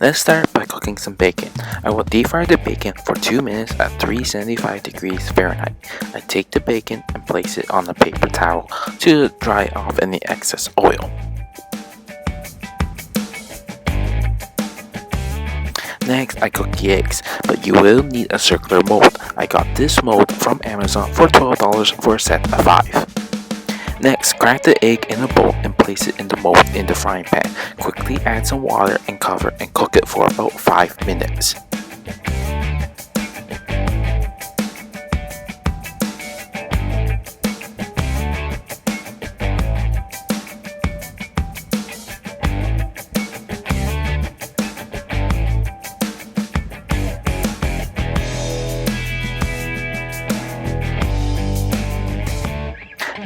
Let's start by cooking some bacon. I will deep fry the bacon for 2 minutes at 375 degrees Fahrenheit. I take the bacon and place it on a paper towel to dry off any excess oil. Next, I cook the eggs, but you will need a circular mold. I got this mold from Amazon for $12 for a set of 5. Next, crack the egg in a bowl and place it in the mold in the frying pan. Quickly add some water and cover and cook it for about 5 minutes.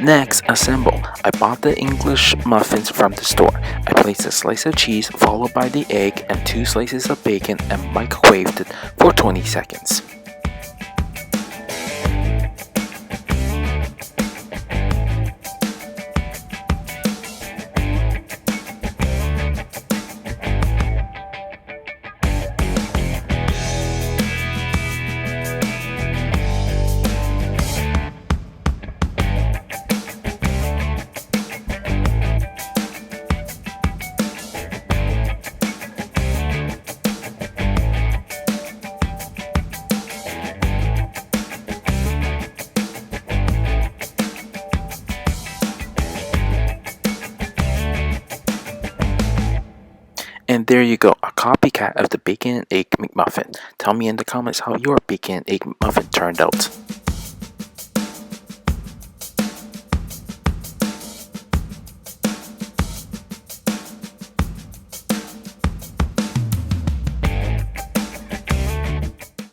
Next, assemble. I bought the English muffins from the store. I placed a slice of cheese followed by the egg and 2 slices of bacon and microwaved it for 20 seconds. And there you go, a copycat of the bacon and egg McMuffin. Tell me in the comments how your bacon and egg McMuffin turned out.